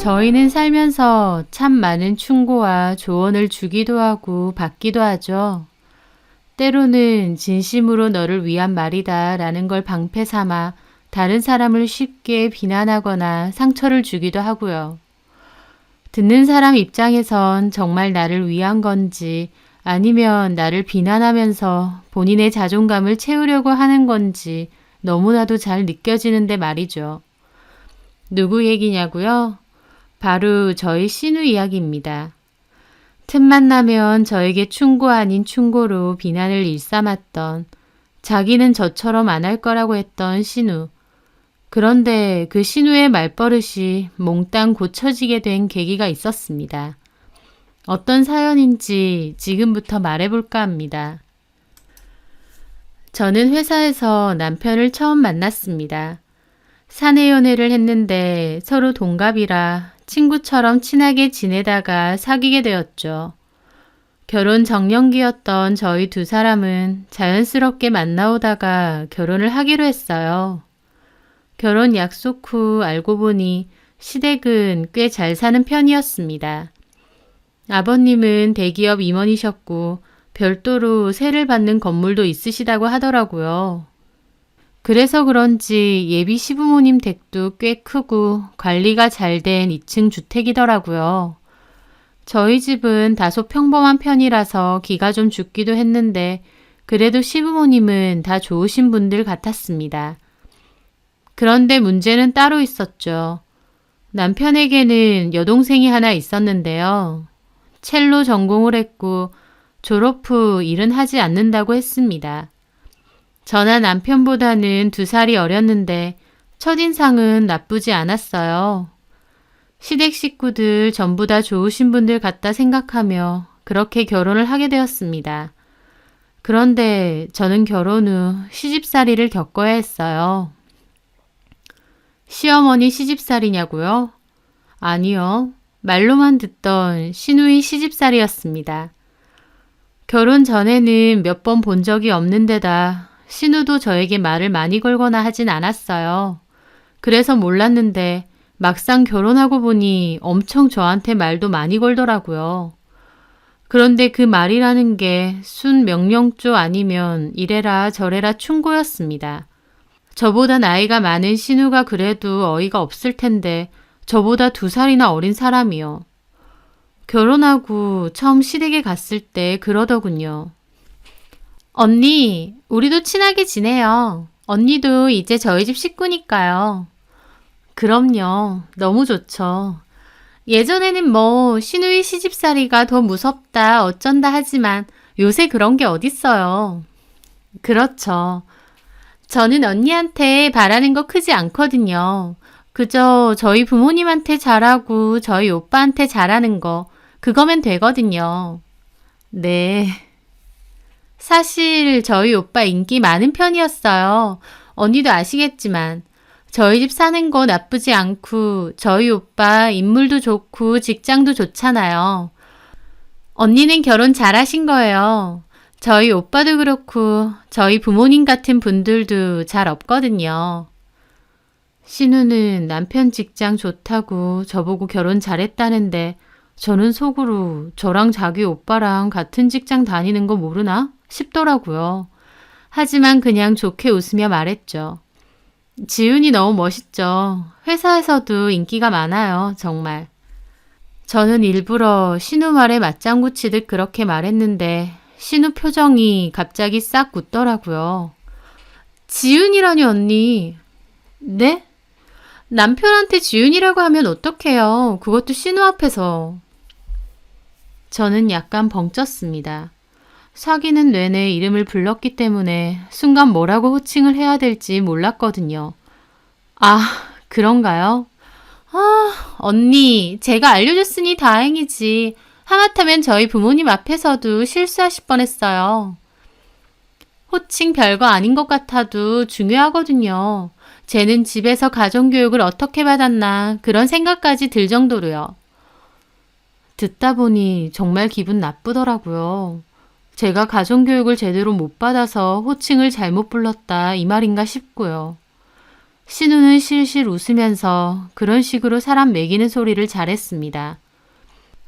저희는 살면서 참 많은 충고와 조언을 주기도 하고 받기도 하죠. 때로는 진심으로 너를 위한 말이다 라는 걸 방패 삼아 다른 사람을 쉽게 비난하거나 상처를 주기도 하고요. 듣는 사람 입장에선 정말 나를 위한 건지 아니면 나를 비난하면서 본인의 자존감을 채우려고 하는 건지 너무나도 잘 느껴지는데 말이죠. 누구 얘기냐고요? 바로 저희 신우 이야기입니다. 틈만 나면 저에게 충고 아닌 충고로 비난을 일삼았던, 자기는 저처럼 안 할 거라고 했던 신우. 그런데 그 신우의 말버릇이 몽땅 고쳐지게 된 계기가 있었습니다. 어떤 사연인지 지금부터 말해볼까 합니다. 저는 회사에서 남편을 처음 만났습니다. 사내 연애를 했는데 서로 동갑이라 친구처럼 친하게 지내다가 사귀게 되었죠. 결혼 정년기였던 저희 두 사람은 자연스럽게 만나오다가 결혼을 하기로 했어요. 결혼 약속 후 알고 보니 시댁은 꽤 잘 사는 편이었습니다. 아버님은 대기업 임원이셨고 별도로 세를 받는 건물도 있으시다고 하더라고요. 그래서 그런지 예비 시부모님 댁도 꽤 크고 관리가 잘 된 2층 주택이더라고요. 저희 집은 다소 평범한 편이라서 기가 좀 죽기도 했는데 그래도 시부모님은 다 좋으신 분들 같았습니다. 그런데 문제는 따로 있었죠. 남편에게는 여동생이 하나 있었는데요. 첼로 전공을 했고 졸업 후 일은 하지 않는다고 했습니다. 저나 남편보다는 2살이 어렸는데 첫인상은 나쁘지 않았어요. 시댁 식구들 전부 다 좋으신 분들 같다 생각하며 그렇게 결혼을 하게 되었습니다. 그런데 저는 결혼 후 시집살이를 겪어야 했어요. 시어머니 시집살이냐고요? 아니요. 말로만 듣던 시누이 시집살이였습니다. 결혼 전에는 몇 번 본 적이 없는 데다 신우도 저에게 말을 많이 걸거나 하진 않았어요. 그래서 몰랐는데 막상 결혼하고 보니 엄청 저한테 말도 많이 걸더라고요. 그런데 그 말이라는 게 순 명령조 아니면 이래라 저래라 충고였습니다. 저보다 나이가 많은 신우가 그래도 어이가 없을 텐데 저보다 2살이나 어린 사람이요. 결혼하고 처음 시댁에 갔을 때 그러더군요. 언니, 우리도 친하게 지내요. 언니도 이제 저희 집 식구니까요. 그럼요. 너무 좋죠. 예전에는 뭐 시누이 시집살이가 더 무섭다 어쩐다 하지만 요새 그런 게 어딨어요. 그렇죠. 저는 언니한테 바라는 거 크지 않거든요. 그저 저희 부모님한테 잘하고 저희 오빠한테 잘하는 거 그거면 되거든요. 네. 사실 저희 오빠 인기 많은 편이었어요. 언니도 아시겠지만 저희 집 사는 거 나쁘지 않고 저희 오빠 인물도 좋고 직장도 좋잖아요. 언니는 결혼 잘하신 거예요. 저희 오빠도 그렇고 저희 부모님 같은 분들도 잘 없거든요. 신우는 남편 직장 좋다고 저보고 결혼 잘했다는데 저는 속으로 저랑 자기 오빠랑 같은 직장 다니는 거 모르나 싶더라고요. 하지만 그냥 좋게 웃으며 말했죠. 지훈이 너무 멋있죠. 회사에서도 인기가 많아요. 정말. 저는 일부러 신우 말에 맞장구 치듯 그렇게 말했는데 신우 표정이 갑자기 싹 굳더라고요. 지훈이라니 언니. 네? 남편한테 지훈이라고 하면 어떡해요. 그것도 신우 앞에서. 저는 약간 벙쪘습니다. 사귀는 내내 이름을 불렀기 때문에 순간 뭐라고 호칭을 해야 될지 몰랐거든요. 아, 그런가요? 아, 언니, 제가 알려줬으니 다행이지. 하마터면 저희 부모님 앞에서도 실수하실 뻔했어요. 호칭 별거 아닌 것 같아도 중요하거든요. 쟤는 집에서 가정교육을 어떻게 받았나 그런 생각까지 들 정도로요. 듣다 보니 정말 기분 나쁘더라고요. 제가 가정교육을 제대로 못 받아서 호칭을 잘못 불렀다 이 말인가 싶고요. 신우는 실실 웃으면서 그런 식으로 사람 매기는 소리를 잘했습니다.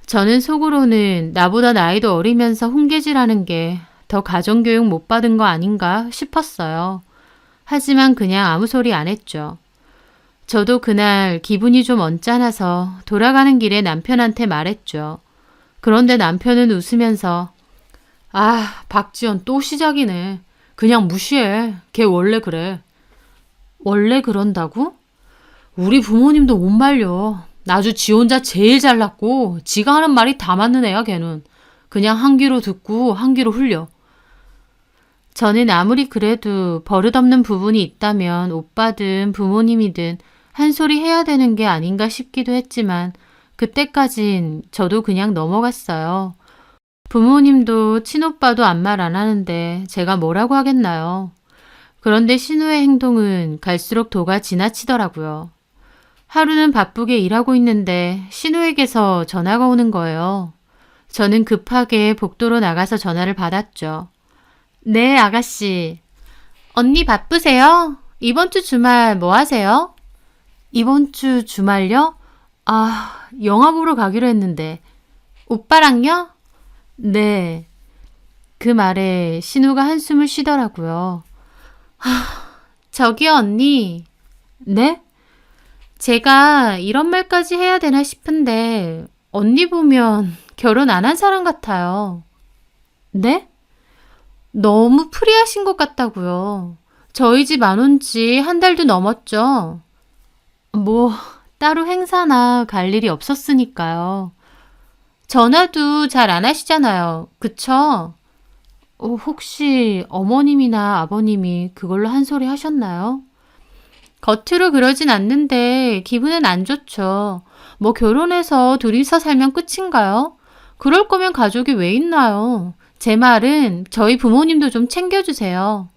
저는 속으로는 나보다 나이도 어리면서 훈계질하는 게 더 가정교육 못 받은 거 아닌가 싶었어요. 하지만 그냥 아무 소리 안 했죠. 저도 그날 기분이 좀 언짢아서 돌아가는 길에 남편한테 말했죠. 그런데 남편은 웃으면서 아, 박지연 또 시작이네. 그냥 무시해. 걔 원래 그래. 원래 그런다고? 우리 부모님도 못 말려. 아주 지 혼자 제일 잘났고 지가 하는 말이 다 맞는 애야 걔는. 그냥 한 귀로 듣고 한 귀로 흘려. 저는 아무리 그래도 버릇없는 부분이 있다면 오빠든 부모님이든 한 소리 해야 되는 게 아닌가 싶기도 했지만 그때까진 저도 그냥 넘어갔어요. 부모님도 친오빠도 아무 말 안 하는데 제가 뭐라고 하겠나요. 그런데 신우의 행동은 갈수록 도가 지나치더라고요. 하루는 바쁘게 일하고 있는데 신우에게서 전화가 오는 거예요. 저는 급하게 복도로 나가서 전화를 받았죠. 네, 아가씨. 언니 바쁘세요? 이번 주 주말 뭐 하세요? 이번 주 주말요? 아, 영화 보러 가기로 했는데. 오빠랑요? 네. 그 말에 신우가 한숨을 쉬더라고요. 저기요, 언니. 네? 제가 이런 말까지 해야 되나 싶은데, 언니 보면 결혼 안 한 사람 같아요. 네? 너무 프리하신 것 같다고요. 저희 집 안 온 지 한 달도 넘었죠. 뭐, 따로 행사나 갈 일이 없었으니까요. 전화도 잘 안 하시잖아요. 그쵸? 혹시 어머님이나 아버님이 그걸로 한 소리 하셨나요? 겉으로 그러진 않는데 기분은 안 좋죠. 뭐 결혼해서 둘이서 살면 끝인가요? 그럴 거면 가족이 왜 있나요? 제 말은 저희 부모님도 좀 챙겨주세요.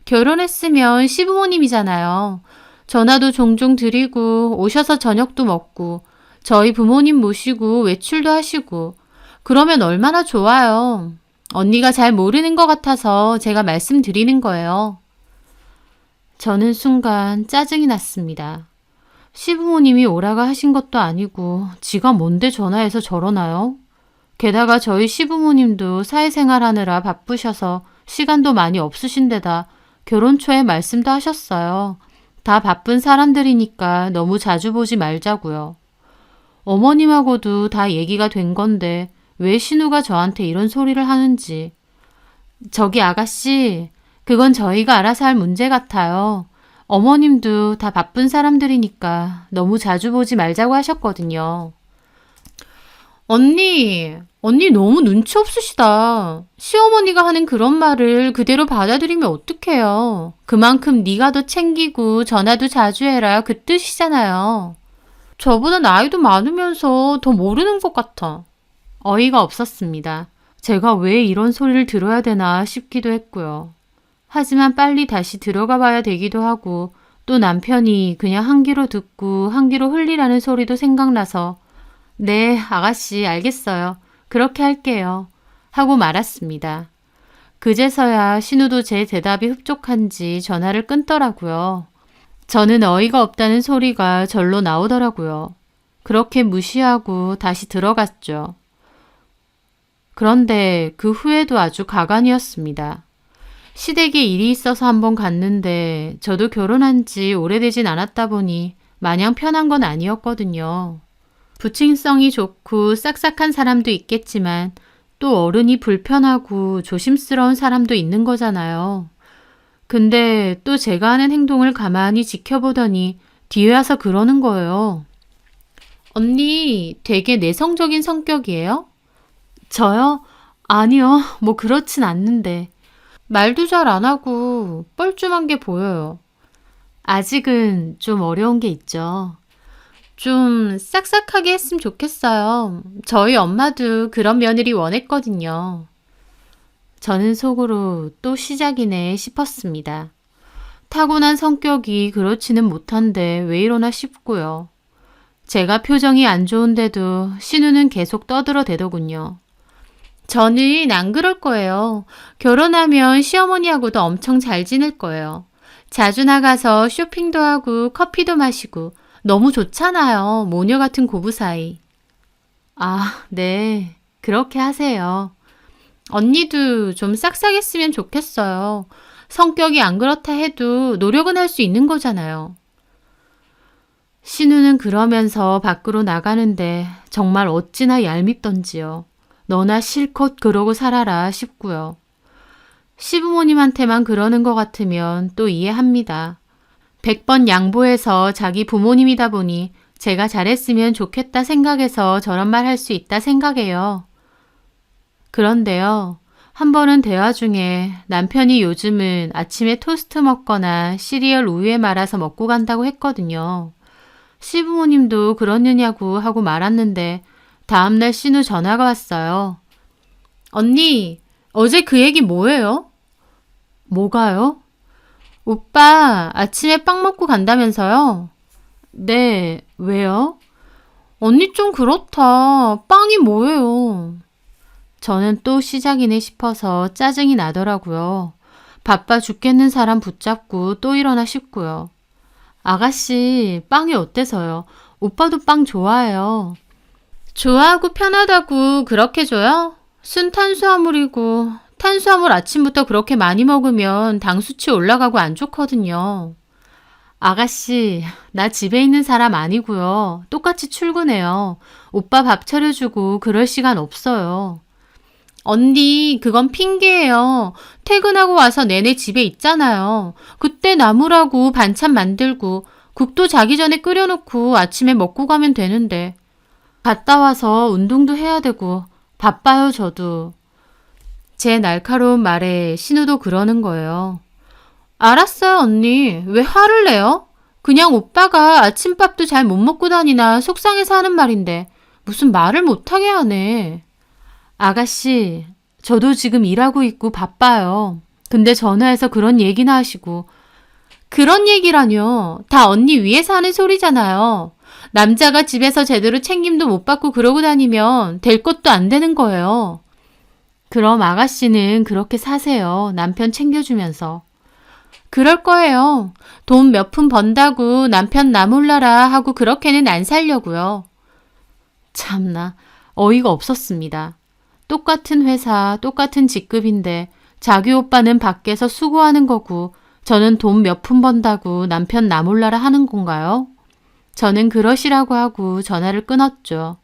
결혼했으면 시부모님이잖아요. 전화도 종종 드리고 오셔서 저녁도 먹고 저희 부모님 모시고 외출도 하시고 그러면 얼마나 좋아요. 언니가 잘 모르는 것 같아서 제가 말씀드리는 거예요. 저는 순간 짜증이 났습니다. 시부모님이 오라가 하신 것도 아니고 지가 뭔데 전화해서 저러나요? 게다가 저희 시부모님도 사회생활 하느라 바쁘셔서 시간도 많이 없으신 데다 결혼 초에 말씀도 하셨어요. 다 바쁜 사람들이니까 너무 자주 보지 말자고요. 어머님하고도 다 얘기가 된 건데 왜 신우가 저한테 이런 소리를 하는지. 저기 아가씨, 그건 저희가 알아서 할 문제 같아요. 어머님도 다 바쁜 사람들이니까 너무 자주 보지 말자고 하셨거든요. 언니 너무 눈치 없으시다. 시어머니가 하는 그런 말을 그대로 받아들이면 어떡해요. 그만큼 네가 더 챙기고 전화도 자주 해라 그 뜻이잖아요. 저보다 나이도 많으면서 더 모르는 것 같아. 어이가 없었습니다. 제가 왜 이런 소리를 들어야 되나 싶기도 했고요. 하지만 빨리 다시 들어가 봐야 되기도 하고 또 남편이 그냥 한 귀로 듣고 한 귀로 흘리라는 소리도 생각나서 네, 아가씨 알겠어요. 그렇게 할게요. 하고 말았습니다. 그제서야 신우도 제 대답이 흡족한지 전화를 끊더라고요. 저는 어이가 없다는 소리가 절로 나오더라고요. 그렇게 무시하고 다시 들어갔죠. 그런데 그 후에도 아주 가관이었습니다. 시댁에 일이 있어서 한번 갔는데 저도 결혼한 지 오래되진 않았다 보니 마냥 편한 건 아니었거든요. 부친성이 좋고 싹싹한 사람도 있겠지만 또 어른이 불편하고 조심스러운 사람도 있는 거잖아요. 근데 또 제가 하는 행동을 가만히 지켜보더니 뒤에 와서 그러는 거예요. 언니 되게 내성적인 성격이에요? 저요? 아니요, 뭐 그렇진 않는데. 말도 잘 안 하고 뻘쭘한 게 보여요. 아직은 좀 어려운 게 있죠. 좀 싹싹하게 했으면 좋겠어요. 저희 엄마도 그런 며느리 원했거든요. 저는 속으로 또 시작이네 싶었습니다. 타고난 성격이 그렇지는 못한데 왜 이러나 싶고요. 제가 표정이 안 좋은데도 신우는 계속 떠들어대더군요. 저는 안 그럴 거예요. 결혼하면 시어머니하고도 엄청 잘 지낼 거예요. 자주 나가서 쇼핑도 하고 커피도 마시고 너무 좋잖아요. 모녀 같은 고부 사이. 아, 네. 그렇게 하세요. 언니도 좀 싹싹했으면 좋겠어요. 성격이 안 그렇다 해도 노력은 할 수 있는 거잖아요. 신우는 그러면서 밖으로 나가는데 정말 어찌나 얄밉던지요. 너나 실컷 그러고 살아라 싶고요. 시부모님한테만 그러는 것 같으면 또 이해합니다. 100번 양보해서 자기 부모님이다 보니 제가 잘했으면 좋겠다 생각해서 저런 말 할 수 있다 생각해요. 그런데요. 한 번은 대화 중에 남편이 요즘은 아침에 토스트 먹거나 시리얼 우유에 말아서 먹고 간다고 했거든요. 시부모님도 그러느냐고 하고 말았는데 다음날 신우 전화가 왔어요. 언니, 어제 그 얘기 뭐예요? 뭐가요? 오빠 아침에 빵 먹고 간다면서요? 네, 왜요? 언니 좀 그렇다. 빵이 뭐예요? 저는 또 시작이네 싶어서 짜증이 나더라고요. 바빠 죽겠는 사람 붙잡고 또 일어나 싶고요. 아가씨, 빵이 어때서요? 오빠도 빵 좋아해요. 좋아하고 편하다고 그렇게 줘요? 순탄수화물이고 탄수화물 아침부터 그렇게 많이 먹으면 당 수치 올라가고 안 좋거든요. 아가씨, 나 집에 있는 사람 아니고요. 똑같이 출근해요. 오빠 밥 차려주고 그럴 시간 없어요. 언니, 그건 핑계예요. 퇴근하고 와서 내내 집에 있잖아요. 그때 나무라고 반찬 만들고 국도 자기 전에 끓여놓고 아침에 먹고 가면 되는데. 갔다 와서 운동도 해야 되고 바빠요, 저도. 제 날카로운 말에 신우도 그러는 거예요. 알았어요, 언니. 왜 화를 내요? 그냥 오빠가 아침밥도 잘 못 먹고 다니나 속상해서 하는 말인데 무슨 말을 못하게 하네. 아가씨, 저도 지금 일하고 있고 바빠요. 근데 전화해서 그런 얘기나 하시고. 그런 얘기라뇨. 다 언니 위해서 하는 소리잖아요. 남자가 집에서 제대로 챙김도 못 받고 그러고 다니면 될 것도 안 되는 거예요. 그럼 아가씨는 그렇게 사세요. 남편 챙겨주면서. 그럴 거예요. 돈 몇 푼 번다고 남편 나 몰라라 하고 그렇게는 안 살려고요. 참나, 어이가 없었습니다. 똑같은 회사, 똑같은 직급인데 자기 오빠는 밖에서 수고하는 거고 저는 돈 몇 푼 번다고 남편 나 몰라라 하는 건가요? 저는 그러시라고 하고 전화를 끊었죠.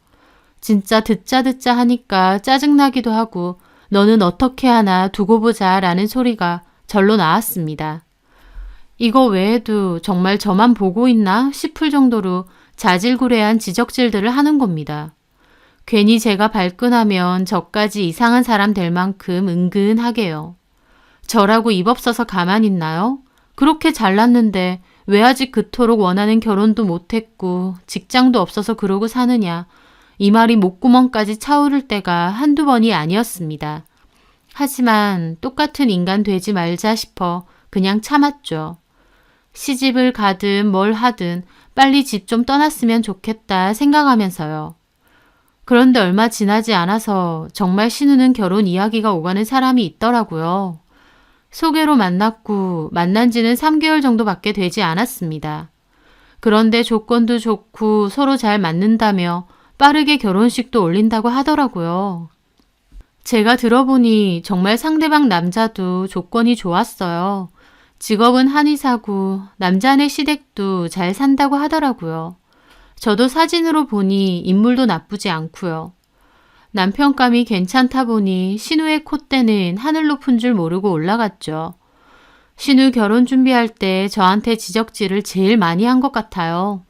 진짜 듣자 하니까 짜증나기도 하고 너는 어떻게 하나 두고 보자 라는 소리가 절로 나왔습니다. 이거 외에도 정말 저만 보고 있나 싶을 정도로 자질구레한 지적질들을 하는 겁니다. 괜히 제가 발끈하면 저까지 이상한 사람 될 만큼 은근하게요. 저라고 입 없어서 가만히 있나요? 그렇게 잘났는데 왜 아직 그토록 원하는 결혼도 못했고 직장도 없어서 그러고 사느냐. 이 말이 목구멍까지 차오를 때가 한두 번이 아니었습니다. 하지만 똑같은 인간 되지 말자 싶어 그냥 참았죠. 시집을 가든 뭘 하든 빨리 집 좀 떠났으면 좋겠다 생각하면서요. 그런데 얼마 지나지 않아서 정말 신우는 결혼 이야기가 오가는 사람이 있더라고요. 소개로 만났고 만난 지는 3개월 정도밖에 되지 않았습니다. 그런데 조건도 좋고 서로 잘 맞는다며 빠르게 결혼식도 올린다고 하더라고요. 제가 들어보니 정말 상대방 남자도 조건이 좋았어요. 직업은 한의사고 남자네 시댁도 잘 산다고 하더라고요. 저도 사진으로 보니 인물도 나쁘지 않고요. 남편감이 괜찮다 보니 신우의 콧대는 하늘 높은 줄 모르고 올라갔죠. 신우 결혼 준비할 때 저한테 지적질을 제일 많이 한 것 같아요.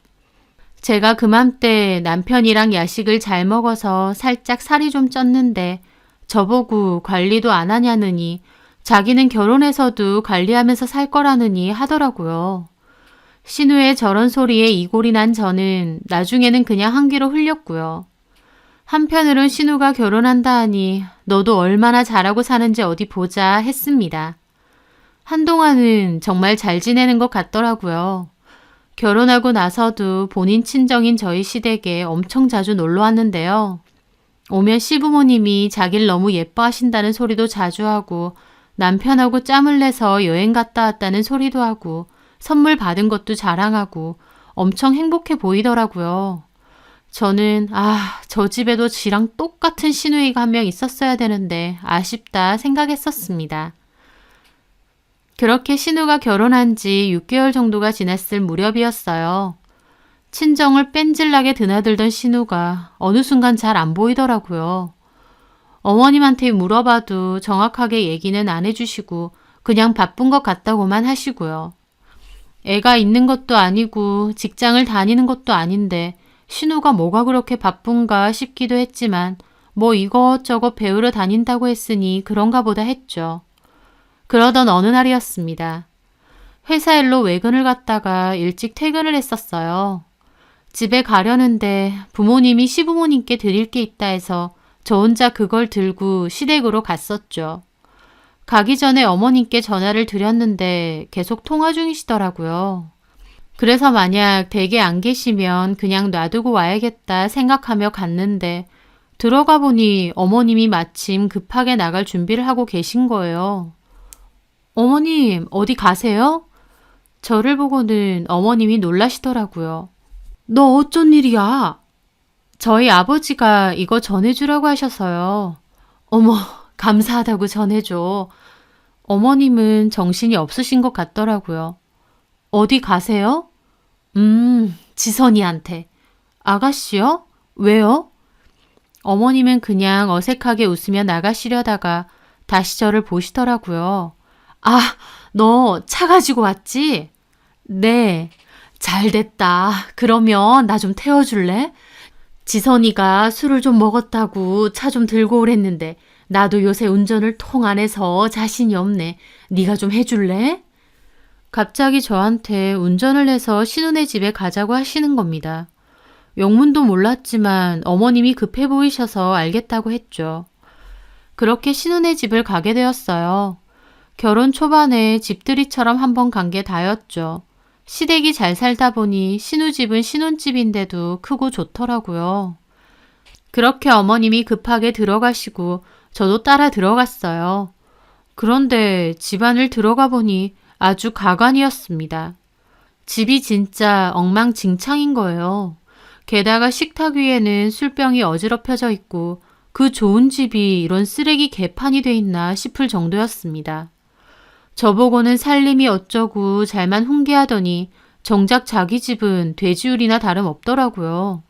제가 그맘때 남편이랑 야식을 잘 먹어서 살짝 살이 좀 쪘는데 저보고 관리도 안 하냐느니 자기는 결혼해서도 관리하면서 살 거라느니 하더라고요. 신우의 저런 소리에 이골이 난 저는 나중에는 그냥 한 귀로 흘렸고요. 한편으론 신우가 결혼한다 하니 너도 얼마나 잘하고 사는지 어디 보자 했습니다. 한동안은 정말 잘 지내는 것 같더라고요. 결혼하고 나서도 본인 친정인 저희 시댁에 엄청 자주 놀러 왔는데요. 오면 시부모님이 자기를 너무 예뻐하신다는 소리도 자주 하고 남편하고 짬을 내서 여행 갔다 왔다는 소리도 하고 선물 받은 것도 자랑하고 엄청 행복해 보이더라고요. 저는 저 집에도 지랑 똑같은 시누이가 한 명 있었어야 되는데 아쉽다 생각했었습니다. 그렇게 신우가 결혼한 지 6개월 정도가 지났을 무렵이었어요. 친정을 뺀질나게 드나들던 신우가 어느 순간 잘 안 보이더라고요. 어머님한테 물어봐도 정확하게 얘기는 안 해주시고 그냥 바쁜 것 같다고만 하시고요. 애가 있는 것도 아니고 직장을 다니는 것도 아닌데 신우가 뭐가 그렇게 바쁜가 싶기도 했지만 뭐 이것저것 배우러 다닌다고 했으니 그런가 보다 했죠. 그러던 어느 날이었습니다. 회사 일로 외근을 갔다가 일찍 퇴근을 했었어요. 집에 가려는데 부모님이 시부모님께 드릴 게 있다 해서 저 혼자 그걸 들고 시댁으로 갔었죠. 가기 전에 어머님께 전화를 드렸는데 계속 통화 중이시더라고요. 그래서 만약 댁에 안 계시면 그냥 놔두고 와야겠다 생각하며 갔는데 들어가 보니 어머님이 마침 급하게 나갈 준비를 하고 계신 거예요. 어머님, 어디 가세요? 저를 보고는 어머님이 놀라시더라고요. 너 어쩐 일이야? 저희 아버지가 이거 전해주라고 하셔서요. 어머, 감사하다고 전해줘. 어머님은 정신이 없으신 것 같더라고요. 어디 가세요? 지선이한테. 아가씨요? 왜요? 어머님은 그냥 어색하게 웃으며 나가시려다가 다시 저를 보시더라고요. 너 차 가지고 왔지? 네. 잘 됐다. 그러면 나 좀 태워줄래? 지선이가 술을 좀 먹었다고 차 좀 들고 오랬는데 나도 요새 운전을 통 안 해서 자신이 없네. 네가 좀 해줄래? 갑자기 저한테 운전을 해서 신우네 집에 가자고 하시는 겁니다. 영문도 몰랐지만 어머님이 급해 보이셔서 알겠다고 했죠. 그렇게 신우네 집을 가게 되었어요. 결혼 초반에 집들이처럼 한번 간 게 다였죠. 시댁이 잘 살다 보니 신우집은 신혼집인데도 크고 좋더라고요. 그렇게 어머님이 급하게 들어가시고 저도 따라 들어갔어요. 그런데 집안을 들어가 보니 아주 가관이었습니다. 집이 진짜 엉망진창인 거예요. 게다가 식탁 위에는 술병이 어지럽혀져 있고 그 좋은 집이 이런 쓰레기 개판이 돼 있나 싶을 정도였습니다. 저보고는 살림이 어쩌고 잘만 훈계하더니 정작 자기 집은 돼지우리나 다름없더라고요.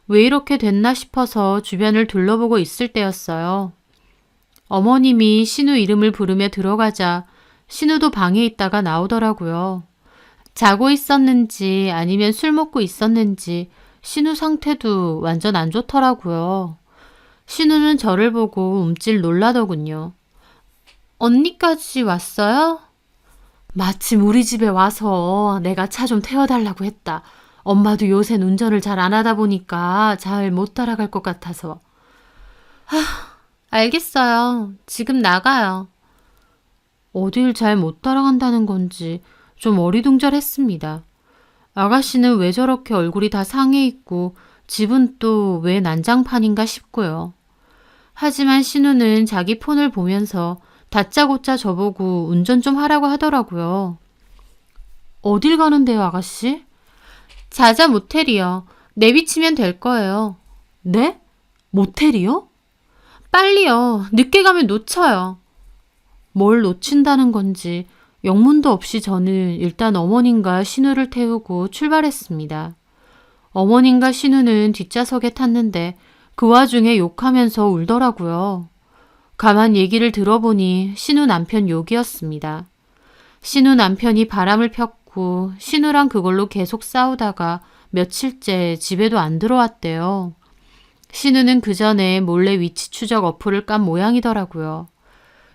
왜 이렇게 됐나 싶어서 주변을 둘러보고 있을 때였어요. 어머님이 신우 이름을 부르며 들어가자 신우도 방에 있다가 나오더라고요. 자고 있었는지 아니면 술 먹고 있었는지 신우 상태도 완전 안 좋더라고요. 신우는 저를 보고 움찔 놀라더군요. 언니까지 왔어요? 마침 우리 집에 와서 내가 차 좀 태워달라고 했다. 엄마도 요샌 운전을 잘 안 하다 보니까 잘 못 따라갈 것 같아서. 알겠어요. 지금 나가요. 어딜 잘 못 따라간다는 건지 좀 어리둥절했습니다. 아가씨는 왜 저렇게 얼굴이 다 상해 있고 집은 또 왜 난장판인가 싶고요. 하지만 신우는 자기 폰을 보면서 다짜고짜 저보고 운전 좀 하라고 하더라고요. 어딜 가는데요, 아가씨? 자자 모텔이요. 내비치면 될 거예요. 네? 모텔이요? 빨리요. 늦게 가면 놓쳐요. 뭘 놓친다는 건지 영문도 없이 저는 일단 어머님과 신우를 태우고 출발했습니다. 어머님과 신우는 뒷좌석에 탔는데 그 와중에 욕하면서 울더라고요. 가만 얘기를 들어보니 신우 남편 욕이었습니다. 신우 남편이 바람을 폈고 신우랑 그걸로 계속 싸우다가 며칠째 집에도 안 들어왔대요. 신우는 그 전에 몰래 위치 추적 어플을 깐 모양이더라고요.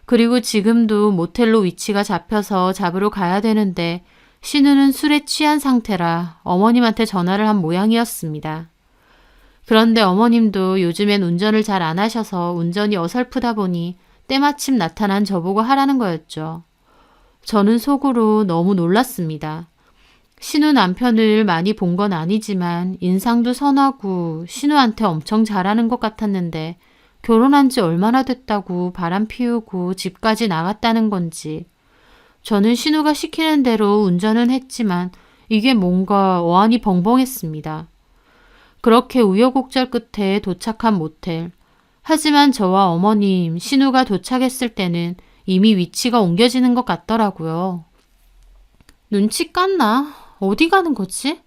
그리고 지금도 모텔로 위치가 잡혀서 잡으러 가야 되는데 신우는 술에 취한 상태라 어머님한테 전화를 한 모양이었습니다. 그런데 어머님도 요즘엔 운전을 잘 안 하셔서 운전이 어설프다 보니 때마침 나타난 저보고 하라는 거였죠. 저는 속으로 너무 놀랐습니다. 신우 남편을 많이 본 건 아니지만 인상도 선하고 신우한테 엄청 잘하는 것 같았는데 결혼한 지 얼마나 됐다고 바람 피우고 집까지 나갔다는 건지. 저는 신우가 시키는 대로 운전은 했지만 이게 뭔가 어안이 벙벙했습니다. 그렇게 우여곡절 끝에 도착한 모텔. 하지만 저와 어머님, 신우가 도착했을 때는 이미 위치가 옮겨지는 것 같더라고요. 눈치 깠나? 어디 가는 거지?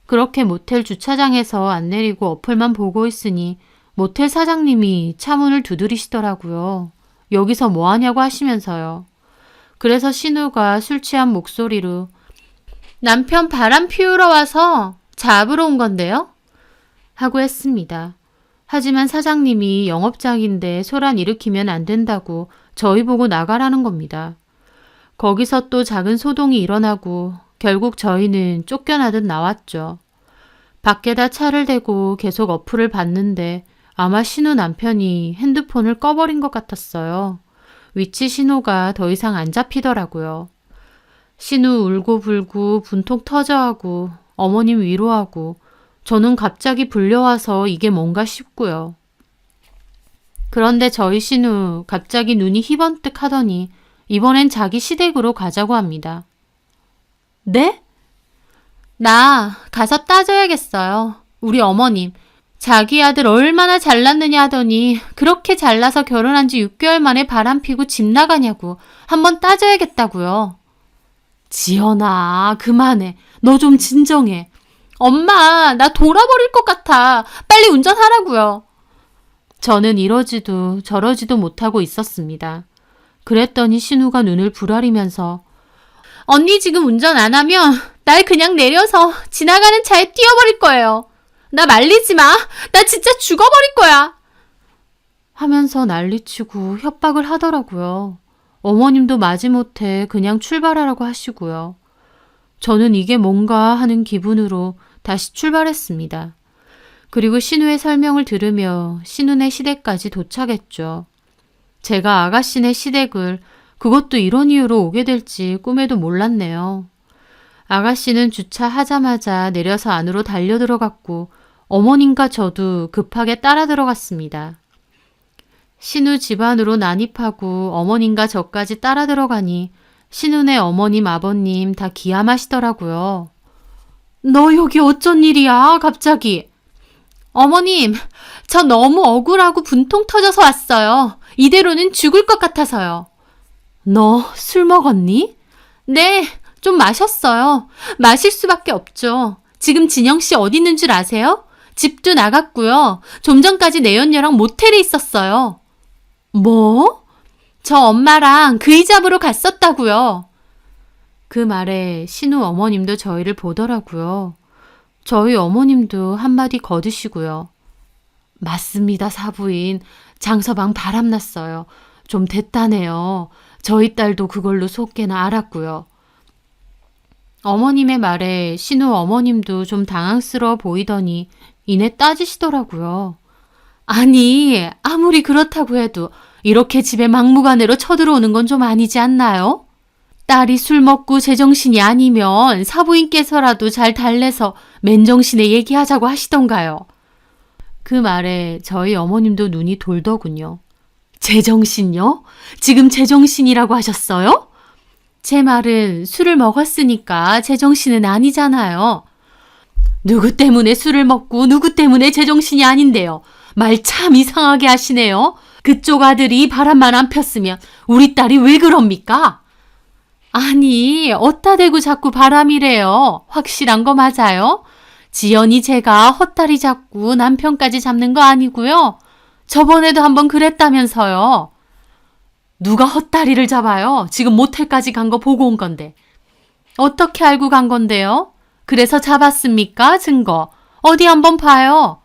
그렇게 모텔 주차장에서 안 내리고 어플만 보고 있으니 모텔 사장님이 차문을 두드리시더라고요. 여기서 뭐 하냐고 하시면서요. 그래서 신우가 술 취한 목소리로 남편 바람 피우러 와서 잡으러 온 건데요? 하고 했습니다. 하지만 사장님이 영업장인데 소란 일으키면 안 된다고 저희 보고 나가라는 겁니다. 거기서 또 작은 소동이 일어나고 결국 저희는 쫓겨나듯 나왔죠. 밖에다 차를 대고 계속 어플을 봤는데 아마 신우 남편이 핸드폰을 꺼버린 것 같았어요. 위치 신호가 더 이상 안 잡히더라고요. 신우 울고불고 분통 터져하고 어머님 위로하고 저는 갑자기 불려와서 이게 뭔가 싶고요. 그런데 저희 신우 갑자기 눈이 희번뜩 하더니 이번엔 자기 시댁으로 가자고 합니다. 네? 나 가서 따져야겠어요. 우리 어머님 자기 아들 얼마나 잘났느냐 하더니 그렇게 잘나서 결혼한 지 6개월 만에 바람피고 집 나가냐고 한번 따져야겠다고요. 지연아, 그만해. 너 좀 진정해. 엄마, 나 돌아버릴 것 같아. 빨리 운전하라고요. 저는 이러지도 저러지도 못하고 있었습니다. 그랬더니 신우가 눈을 부라리면서 언니 지금 운전 안 하면 날 그냥 내려서 지나가는 차에 띄워버릴 거예요. 나 말리지 마. 나 진짜 죽어버릴 거야. 하면서 난리치고 협박을 하더라고요. 어머님도 마지못해 그냥 출발하라고 하시고요. 저는 이게 뭔가 하는 기분으로 다시 출발했습니다. 그리고 신우의 설명을 들으며 신우네 시댁까지 도착했죠. 제가 아가씨네 시댁을 그것도 이런 이유로 오게 될지 꿈에도 몰랐네요. 아가씨는 주차하자마자 내려서 안으로 달려 들어갔고 어머님과 저도 급하게 따라 들어갔습니다. 신우 집안으로 난입하고 어머님과 저까지 따라 들어가니 신우네 어머님, 아버님 다 기함하시더라고요. 너 여기 어쩐 일이야, 갑자기? 어머님, 저 너무 억울하고 분통 터져서 왔어요. 이대로는 죽을 것 같아서요. 너 술 먹었니? 네, 좀 마셨어요. 마실 수밖에 없죠. 지금 진영 씨 어디 있는 줄 아세요? 집도 나갔고요. 좀 전까지 내연녀랑 모텔에 있었어요. 뭐? 저 엄마랑 그이 잡으러 갔었다고요. 그 말에 신우 어머님도 저희를 보더라고요. 저희 어머님도 한마디 거드시고요. 맞습니다, 사부인. 장서방 바람났어요. 좀 됐다네요. 저희 딸도 그걸로 속개나 알았고요. 어머님의 말에 신우 어머님도 좀 당황스러워 보이더니 이내 따지시더라고요. 아니, 아무리 그렇다고 해도 이렇게 집에 막무가내로 쳐들어오는 건 좀 아니지 않나요? 딸이 술 먹고 제정신이 아니면 사부인께서라도 잘 달래서 맨정신에 얘기하자고 하시던가요. 그 말에 저희 어머님도 눈이 돌더군요. 제정신요? 지금 제정신이라고 하셨어요? 제 말은 술을 먹었으니까 제정신은 아니잖아요. 누구 때문에 술을 먹고 누구 때문에 제정신이 아닌데요. 말 참 이상하게 하시네요. 그쪽 아들이 바람만 안 폈으면 우리 딸이 왜 그럽니까? 아니, 어따 대고 자꾸 바람이래요. 확실한 거 맞아요? 지연이 제가 헛다리 잡고 남편까지 잡는 거 아니고요. 저번에도 한번 그랬다면서요. 누가 헛다리를 잡아요? 지금 모텔까지 간 거 보고 온 건데. 어떻게 알고 간 건데요? 그래서 잡았습니까? 증거. 어디 한번 봐요.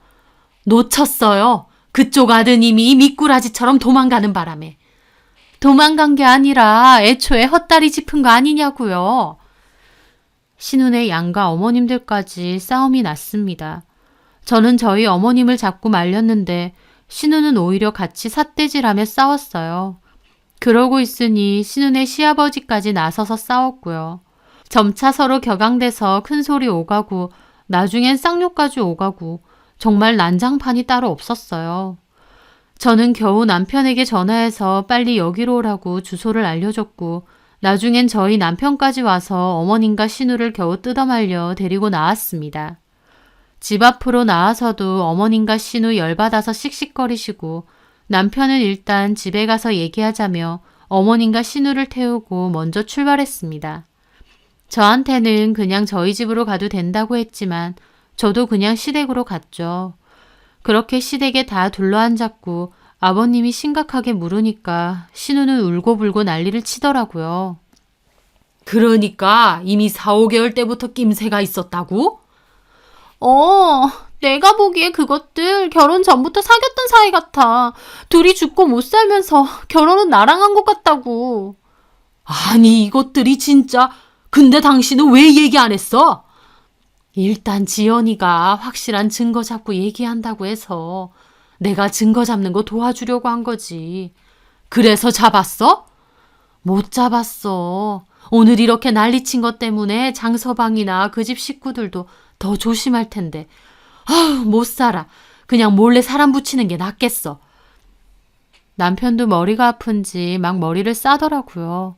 놓쳤어요. 그쪽 아드님이 미꾸라지처럼 도망가는 바람에. 도망간 게 아니라 애초에 헛다리 짚은 거 아니냐고요. 신우네 양가 어머님들까지 싸움이 났습니다. 저는 저희 어머님을 자꾸 말렸는데 신우는 오히려 같이 삿대질하며 싸웠어요. 그러고 있으니 신우네 시아버지까지 나서서 싸웠고요. 점차 서로 격앙돼서 큰소리 오가고 나중엔 쌍욕까지 오가고 정말 난장판이 따로 없었어요. 저는 겨우 남편에게 전화해서 빨리 여기로 오라고 주소를 알려줬고 나중엔 저희 남편까지 와서 어머님과 신우를 겨우 뜯어말려 데리고 나왔습니다. 집 앞으로 나와서도 어머님과 신우 열받아서 씩씩거리시고 남편은 일단 집에 가서 얘기하자며 어머님과 신우를 태우고 먼저 출발했습니다. 저한테는 그냥 저희 집으로 가도 된다고 했지만 저도 그냥 시댁으로 갔죠. 그렇게 시댁에 다 둘러앉았고 아버님이 심각하게 물으니까 신우는 울고불고 난리를 치더라고요. 그러니까 이미 4, 5개월 때부터 낌새가 있었다고? 내가 보기에 그것들 결혼 전부터 사귀었던 사이 같아. 둘이 죽고 못 살면서 결혼은 나랑 한 것 같다고. 아니 이것들이 진짜. 근데 당신은 왜 얘기 안 했어? 일단 지연이가 확실한 증거 잡고 얘기한다고 해서 내가 증거 잡는 거 도와주려고 한 거지. 그래서 잡았어? 못 잡았어. 오늘 이렇게 난리친 것 때문에 장서방이나 그 집 식구들도 더 조심할 텐데. 아우, 못 살아. 그냥 몰래 사람 붙이는 게 낫겠어. 남편도 머리가 아픈지 막 머리를 싸더라고요.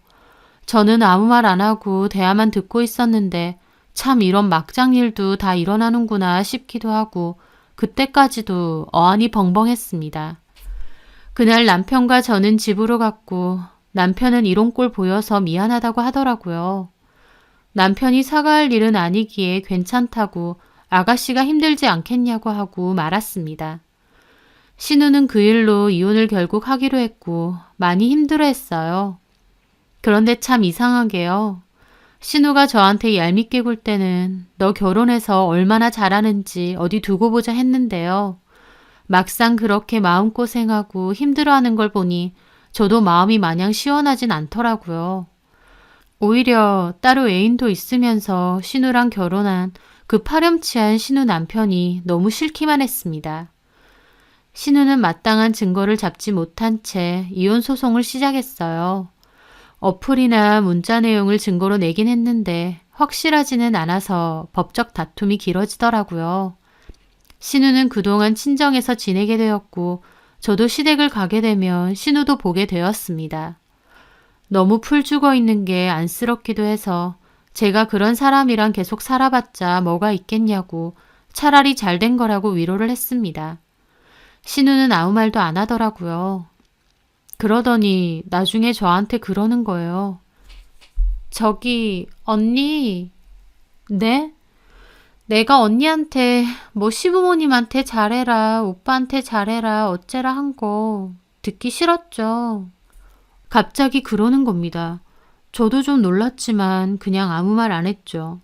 저는 아무 말 안 하고 대화만 듣고 있었는데 참 이런 막장 일도 다 일어나는구나 싶기도 하고 그때까지도 어안이 벙벙했습니다. 그날 남편과 저는 집으로 갔고 남편은 이런 꼴 보여서 미안하다고 하더라고요. 남편이 사과할 일은 아니기에 괜찮다고 아가씨가 힘들지 않겠냐고 하고 말았습니다. 신우는 그 일로 이혼을 결국 하기로 했고 많이 힘들어했어요. 그런데 참 이상하게요. 신우가 저한테 얄밉게 굴 때는 너 결혼해서 얼마나 잘하는지 어디 두고 보자 했는데요. 막상 그렇게 마음고생하고 힘들어하는 걸 보니 저도 마음이 마냥 시원하진 않더라고요. 오히려 따로 애인도 있으면서 신우랑 결혼한 그 파렴치한 신우 남편이 너무 싫기만 했습니다. 신우는 마땅한 증거를 잡지 못한 채 이혼 소송을 시작했어요. 어플이나 문자 내용을 증거로 내긴 했는데 확실하지는 않아서 법적 다툼이 길어지더라고요. 신우는 그동안 친정에서 지내게 되었고 저도 시댁을 가게 되면 신우도 보게 되었습니다. 너무 풀 죽어 있는 게 안쓰럽기도 해서 제가 그런 사람이랑 계속 살아봤자 뭐가 있겠냐고 차라리 잘된 거라고 위로를 했습니다. 신우는 아무 말도 안 하더라고요. 그러더니 나중에 저한테 그러는 거예요. 저기 언니. 네? 내가 언니한테 뭐 시부모님한테 잘해라, 오빠한테 잘해라, 어째라 한 거 듣기 싫었죠. 갑자기 그러는 겁니다. 저도 좀 놀랐지만 그냥 아무 말 안 했죠.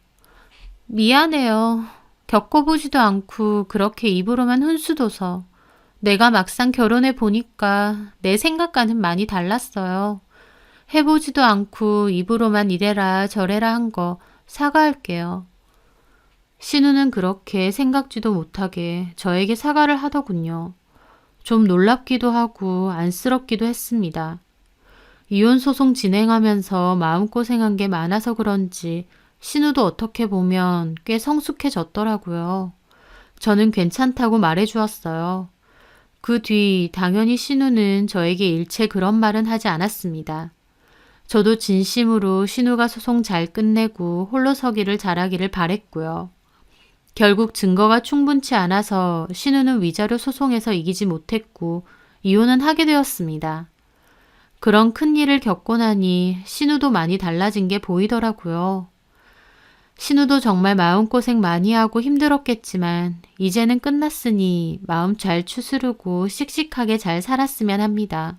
미안해요. 겪어보지도 않고 그렇게 입으로만 훈수둬서. 내가 막상 결혼해 보니까 내 생각과는 많이 달랐어요. 해보지도 않고 입으로만 이래라 저래라 한 거 사과할게요. 신우는 그렇게 생각지도 못하게 저에게 사과를 하더군요. 좀 놀랍기도 하고 안쓰럽기도 했습니다. 이혼 소송 진행하면서 마음고생한 게 많아서 그런지 신우도 어떻게 보면 꽤 성숙해졌더라고요. 저는 괜찮다고 말해주었어요. 그 뒤 당연히 신우는 저에게 일체 그런 말은 하지 않았습니다. 저도 진심으로 신우가 소송 잘 끝내고 홀로 서기를 잘하기를 바랬고요. 결국 증거가 충분치 않아서 신우는 위자료 소송에서 이기지 못했고 이혼은 하게 되었습니다. 그런 큰일을 겪고 나니 신우도 많이 달라진 게 보이더라고요. 신우도 정말 마음고생 많이 하고 힘들었겠지만 이제는 끝났으니 마음 잘 추스르고 씩씩하게 잘 살았으면 합니다.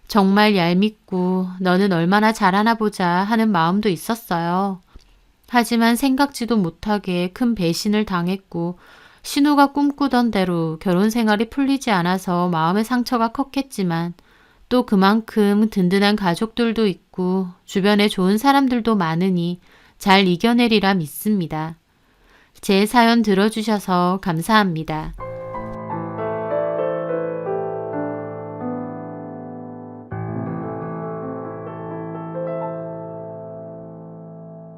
정말 얄밉고 너는 얼마나 잘하나 보자 하는 마음도 있었어요. 하지만 생각지도 못하게 큰 배신을 당했고 신우가 꿈꾸던 대로 결혼 생활이 풀리지 않아서 마음의 상처가 컸겠지만 또 그만큼 든든한 가족들도 있고 주변에 좋은 사람들도 많으니 잘 이겨내리라 믿습니다. 제 사연 들어주셔서 감사합니다.